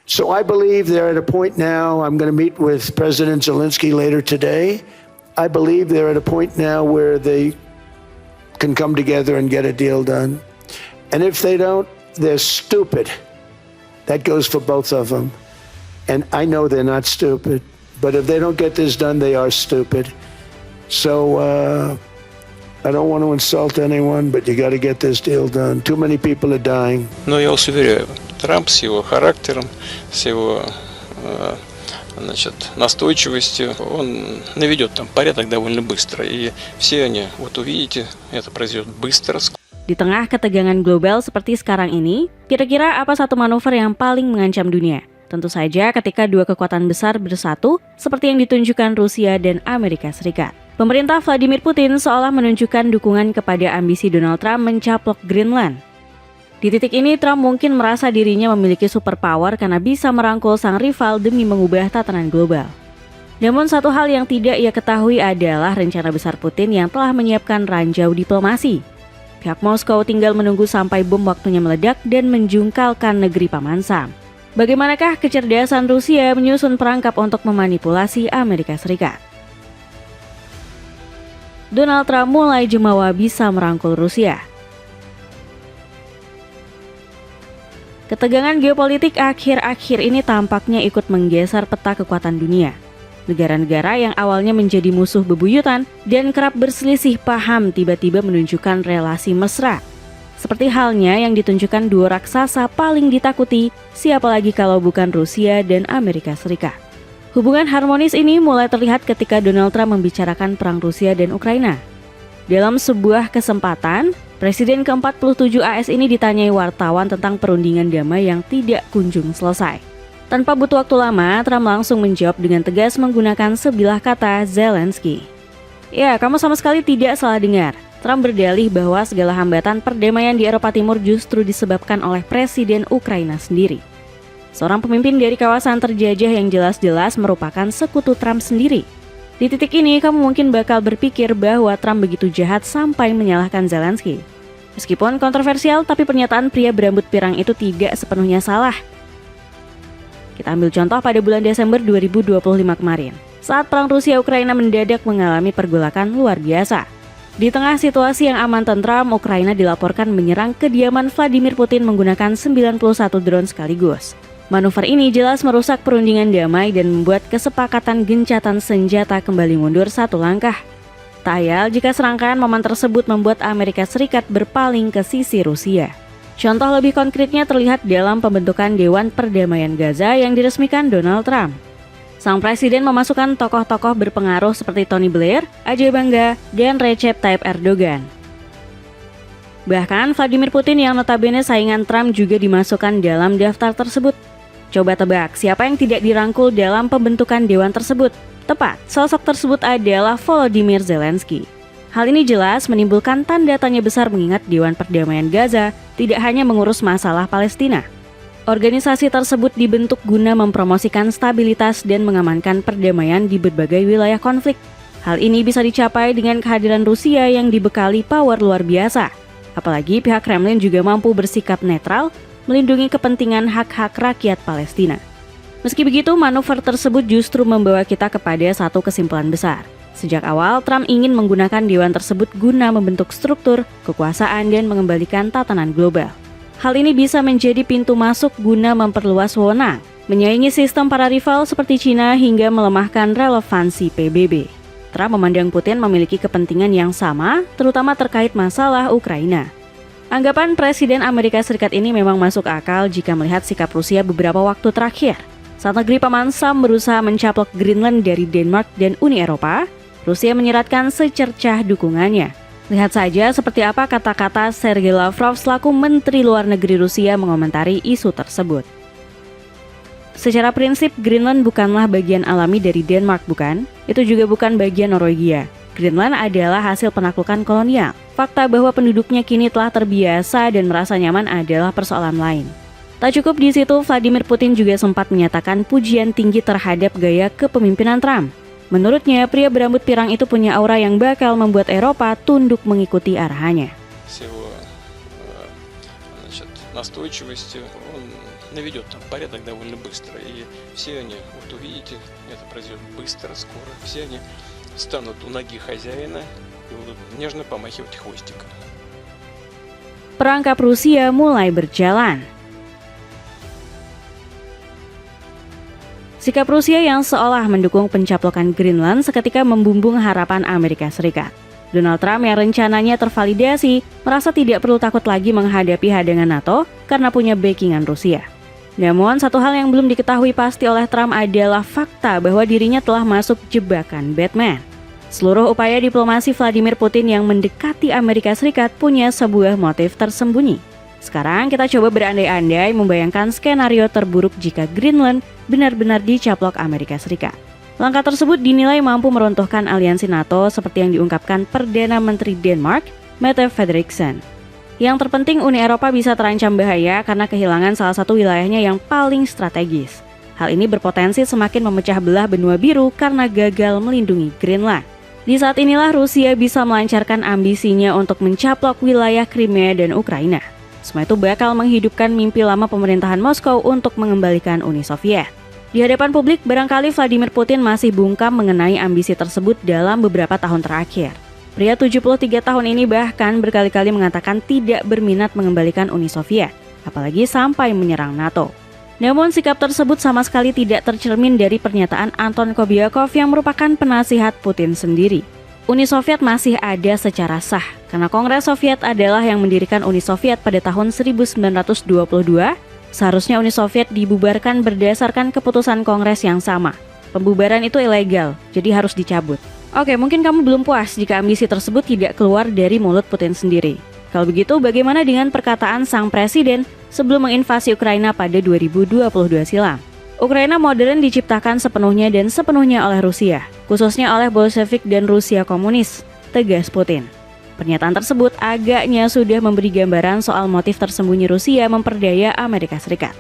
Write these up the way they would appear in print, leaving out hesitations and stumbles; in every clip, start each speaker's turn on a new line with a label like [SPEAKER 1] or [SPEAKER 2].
[SPEAKER 1] So I believe they're at a point now, I'm going to meet with President Zelensky later today. I believe they're at a point now where they can come together and get a deal done. And if they don't, they're stupid. That goes for both of them. And I know they're not stupid, but if they don't get this done, they are stupid. So I don't want to insult anyone, but you got to get this deal done. Too many people are dying.
[SPEAKER 2] Но я вас уверяю, Трамп с его характером, с его настойчивостью, он наведет там порядок довольно быстро. И все они, вот увидите, это произойдет быстро.
[SPEAKER 3] Di tengah ketegangan global seperti sekarang ini, kira-kira apa satu manuver yang paling mengancam dunia? Tentu saja ketika dua kekuatan besar bersatu, seperti yang ditunjukkan Rusia dan Amerika Serikat. Pemerintah Vladimir Putin seolah menunjukkan dukungan kepada ambisi Donald Trump mencaplok Greenland. Di titik ini, Trump mungkin merasa dirinya memiliki superpower karena bisa merangkul sang rival demi mengubah tatanan global. Namun satu hal yang tidak ia ketahui adalah rencana besar Putin yang telah menyiapkan ranjau diplomasi. Pihak Moskow tinggal menunggu sampai bom waktunya meledak dan menjungkalkan negeri Paman Sam. Bagaimanakah kecerdasan Rusia menyusun perangkap untuk memanipulasi Amerika Serikat? Donald Trump mulai jemawa bisa merangkul Rusia. Ketegangan geopolitik akhir-akhir ini tampaknya ikut menggeser peta kekuatan dunia. Negara-negara yang awalnya menjadi musuh bebuyutan dan kerap berselisih paham tiba-tiba menunjukkan relasi mesra. Seperti halnya yang ditunjukkan dua raksasa paling ditakuti, siapa lagi kalau bukan Rusia dan Amerika Serikat. Hubungan harmonis ini mulai terlihat ketika Donald Trump membicarakan perang Rusia dan Ukraina. Dalam sebuah kesempatan, Presiden ke-47 AS ini ditanyai wartawan tentang perundingan damai yang tidak kunjung selesai. Tanpa butuh waktu lama, Trump langsung menjawab dengan tegas menggunakan sebilah kata Zelensky. Ya, kamu sama sekali tidak salah dengar. Trump berdalih bahwa segala hambatan perdamaian di Eropa Timur justru disebabkan oleh Presiden Ukraina sendiri. Seorang pemimpin dari kawasan terjajah yang jelas-jelas merupakan sekutu Trump sendiri. Di titik ini, kamu mungkin bakal berpikir bahwa Trump begitu jahat sampai menyalahkan Zelensky. Meskipun kontroversial, tapi pernyataan pria berambut pirang itu tidak sepenuhnya salah. Kita ambil contoh pada bulan Desember 2025 kemarin, saat perang Rusia-Ukraina mendadak mengalami pergolakan luar biasa. Di tengah situasi yang aman tentram, Ukraina dilaporkan menyerang kediaman Vladimir Putin menggunakan 91 drone sekaligus. Manuver ini jelas merusak perundingan damai dan membuat kesepakatan gencatan senjata kembali mundur satu langkah. Tak ayal jika serangkaian momen tersebut membuat Amerika Serikat berpaling ke sisi Rusia. Contoh lebih konkretnya terlihat dalam pembentukan Dewan Perdamaian Gaza yang diresmikan Donald Trump. Sang presiden memasukkan tokoh-tokoh berpengaruh seperti Tony Blair, Ajay Banga, dan Recep Tayyip Erdogan. Bahkan Vladimir Putin yang notabene saingan Trump juga dimasukkan dalam daftar tersebut. Coba tebak, siapa yang tidak dirangkul dalam pembentukan dewan tersebut? Tepat, sosok tersebut adalah Volodymyr Zelensky. Hal ini jelas menimbulkan tanda tanya besar mengingat Dewan Perdamaian Gaza tidak hanya mengurus masalah Palestina. Organisasi tersebut dibentuk guna mempromosikan stabilitas dan mengamankan perdamaian di berbagai wilayah konflik. Hal ini bisa dicapai dengan kehadiran Rusia yang dibekali power luar biasa. Apalagi pihak Kremlin juga mampu bersikap netral, melindungi kepentingan hak-hak rakyat Palestina. Meski begitu, manuver tersebut justru membawa kita kepada satu kesimpulan besar. Sejak awal, Trump ingin menggunakan dewan tersebut guna membentuk struktur, kekuasaan, dan mengembalikan tatanan global. Hal ini bisa menjadi pintu masuk guna memperluas wewenang, menyaingi sistem para rival seperti Cina hingga melemahkan relevansi PBB. Trump memandang Putin memiliki kepentingan yang sama, terutama terkait masalah Ukraina. Anggapan Presiden Amerika Serikat ini memang masuk akal jika melihat sikap Rusia beberapa waktu terakhir. Saat negeri Paman Sam berusaha mencaplok Greenland dari Denmark dan Uni Eropa, Rusia menyiratkan secercah dukungannya. Lihat saja seperti apa kata-kata Sergei Lavrov selaku Menteri Luar Negeri Rusia mengomentari isu tersebut. Secara prinsip, Greenland bukanlah bagian alami dari Denmark, bukan? Itu juga bukan bagian Norwegia. Greenland adalah hasil penaklukan kolonial. Fakta bahwa penduduknya kini telah terbiasa dan merasa nyaman adalah persoalan lain. Tak cukup di situ, Vladimir Putin juga sempat menyatakan pujian tinggi terhadap gaya kepemimpinan Trump. Menurutnya, pria berambut pirang itu punya aura yang bakal membuat Eropa tunduk mengikuti arahannya.
[SPEAKER 2] С его настойчивостью он наведет там порядок довольно быстро. И все они, вот увидите, это произойдет быстро, скоро. Все они станут у ноги хозяина и будут нежно помахивать хвостиком.
[SPEAKER 3] Perangkap Rusia mulai berjalan. Sikap Rusia yang seolah mendukung pencaplokan Greenland seketika membumbung harapan Amerika Serikat. Donald Trump yang rencananya tervalidasi merasa tidak perlu takut lagi menghadapi hadangan NATO karena punya backingan Rusia. Namun, satu hal yang belum diketahui pasti oleh Trump adalah fakta bahwa dirinya telah masuk jebakan Batman. Seluruh upaya diplomasi Vladimir Putin yang mendekati Amerika Serikat punya sebuah motif tersembunyi. Sekarang kita coba berandai-andai membayangkan skenario terburuk jika Greenland benar-benar dicaplok Amerika Serikat. Langkah tersebut dinilai mampu meruntuhkan aliansi NATO seperti yang diungkapkan Perdana Menteri Denmark, Mette Frederiksen. Yang terpenting, Uni Eropa bisa terancam bahaya karena kehilangan salah satu wilayahnya yang paling strategis. Hal ini berpotensi semakin memecah belah benua biru karena gagal melindungi Greenland. Di saat inilah Rusia bisa melancarkan ambisinya untuk mencaplok wilayah Crimea dan Ukraina. Semua itu bakal menghidupkan mimpi lama pemerintahan Moskow untuk mengembalikan Uni Soviet. Di hadapan publik, barangkali Vladimir Putin masih bungkam mengenai ambisi tersebut dalam beberapa tahun terakhir. Pria 73 tahun ini bahkan berkali-kali mengatakan tidak berminat mengembalikan Uni Soviet, apalagi sampai menyerang NATO. Namun sikap tersebut sama sekali tidak tercermin dari pernyataan Anton Kobiakov yang merupakan penasihat Putin sendiri. Uni Soviet masih ada secara sah, karena Kongres Soviet adalah yang mendirikan Uni Soviet pada tahun 1922. Seharusnya Uni Soviet dibubarkan berdasarkan keputusan Kongres yang sama. Pembubaran itu ilegal, jadi harus dicabut. Oke, mungkin kamu belum puas jika ambisi tersebut tidak keluar dari mulut Putin sendiri. Kalau begitu, bagaimana dengan perkataan sang presiden sebelum menginvasi Ukraina pada 2022 silam? Ukraina modern diciptakan sepenuhnya dan sepenuhnya oleh Rusia, khususnya oleh Bolshevik dan Rusia komunis, tegas Putin. Pernyataan tersebut agaknya sudah memberi gambaran soal motif tersembunyi Rusia memperdaya Amerika Serikat.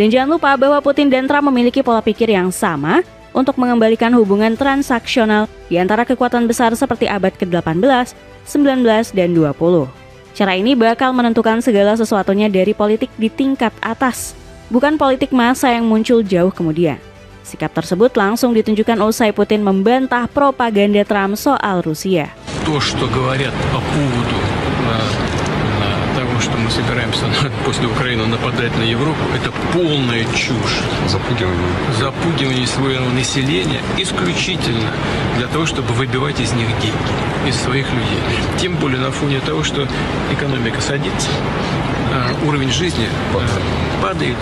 [SPEAKER 3] Dan jangan lupa bahwa Putin dan Trump memiliki pola pikir yang sama untuk mengembalikan hubungan transaksional di antara kekuatan besar seperti abad ke-18, 19, dan 20. Cara ini bakal menentukan segala sesuatunya dari politik di tingkat atas, bukan politik massa yang muncul jauh kemudian. Sikap tersebut langsung ditunjukkan usai Putin membantah propaganda Trump soal Rusia.
[SPEAKER 4] То, что говорят по поводу того, что мы собираемся после Украины нападать на Европу, это полная чушь. Запугивание своего населения исключительно для того, чтобы выбивать из них деньги, из своих людей. Тем более на фоне того, что экономика садится, уровень жизни падает.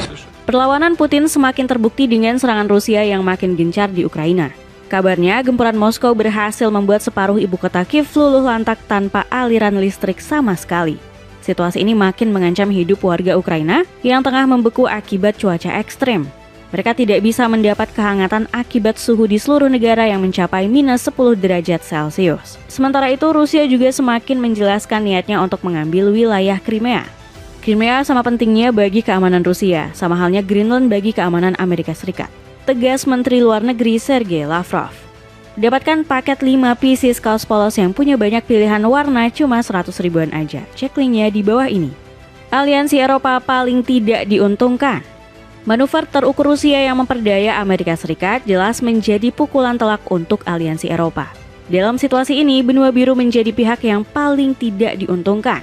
[SPEAKER 3] Perlawanan Putin semakin terbukti dengan serangan Rusia yang makin gencar di Ukraina. Kabarnya, gempuran Moskow berhasil membuat separuh ibu kota Kiev luluh lantak tanpa aliran listrik sama sekali. Situasi ini makin mengancam hidup warga Ukraina yang tengah membeku akibat cuaca ekstrem. Mereka tidak bisa mendapat kehangatan akibat suhu di seluruh negara yang mencapai minus 10 derajat Celcius. Sementara itu, Rusia juga semakin menjelaskan niatnya untuk mengambil wilayah Crimea. Crimea sama pentingnya bagi keamanan Rusia, sama halnya Greenland bagi keamanan Amerika Serikat, tegas Menteri Luar Negeri Sergei Lavrov. Dapatkan paket 5 pieces kaos polos yang punya banyak pilihan warna cuma 100 ribuan aja. Cek linknya di bawah ini. Aliansi Eropa paling tidak diuntungkan. Manuver terukur Rusia yang memperdaya Amerika Serikat jelas menjadi pukulan telak untuk aliansi Eropa. Dalam situasi ini, benua biru menjadi pihak yang paling tidak diuntungkan,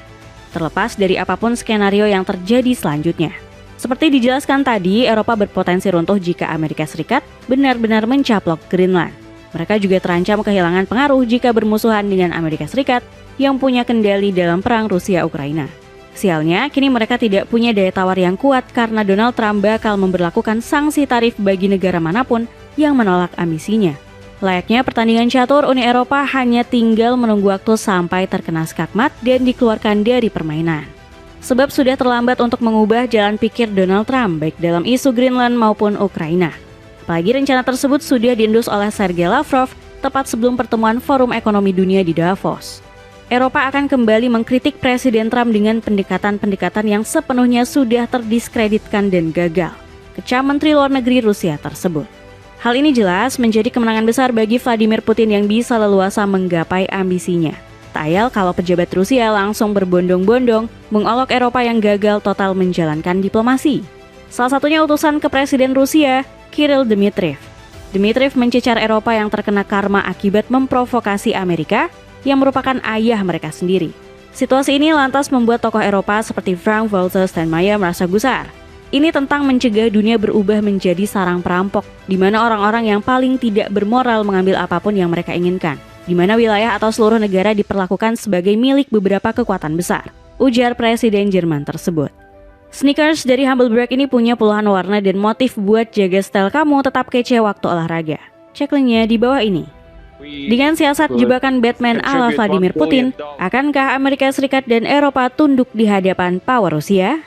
[SPEAKER 3] terlepas dari apapun skenario yang terjadi selanjutnya. Seperti dijelaskan tadi, Eropa berpotensi runtuh jika Amerika Serikat benar-benar mencaplok Greenland. Mereka juga terancam kehilangan pengaruh jika bermusuhan dengan Amerika Serikat yang punya kendali dalam perang Rusia-Ukraina. Sialnya, kini mereka tidak punya daya tawar yang kuat karena Donald Trump bakal memberlakukan sanksi tarif bagi negara manapun yang menolak ambisinya. Layaknya pertandingan catur, Uni Eropa hanya tinggal menunggu waktu sampai terkena skakmat dan dikeluarkan dari permainan. Sebab sudah terlambat untuk mengubah jalan pikir Donald Trump, baik dalam isu Greenland maupun Ukraina. Apalagi rencana tersebut sudah diendus oleh Sergei Lavrov tepat sebelum pertemuan Forum Ekonomi Dunia di Davos. Eropa akan kembali mengkritik Presiden Trump dengan pendekatan-pendekatan yang sepenuhnya sudah terdiskreditkan dan gagal, kecam Menteri Luar Negeri Rusia tersebut. Hal ini jelas menjadi kemenangan besar bagi Vladimir Putin yang bisa leluasa menggapai ambisinya. Tak ayal kalau pejabat Rusia langsung berbondong-bondong mengolok Eropa yang gagal total menjalankan diplomasi. Salah satunya utusan ke Presiden Rusia, Kirill Dmitriev. Dmitriev mencecar Eropa yang terkena karma akibat memprovokasi Amerika yang merupakan ayah mereka sendiri. Situasi ini lantas membuat tokoh Eropa seperti Frank-Walter Steinmeier merasa gusar. Ini tentang mencegah dunia berubah menjadi sarang perampok, di mana orang-orang yang paling tidak bermoral mengambil apapun yang mereka inginkan, di mana wilayah atau seluruh negara diperlakukan sebagai milik beberapa kekuatan besar, ujar Presiden Jerman tersebut. Sneakers dari Humble Break ini punya puluhan warna dan motif buat jaga style kamu tetap kece waktu olahraga. Cek linknya di bawah ini. Dengan siasat jebakan Batman ala Vladimir Putin, akankah Amerika Serikat dan Eropa tunduk di hadapan power Rusia?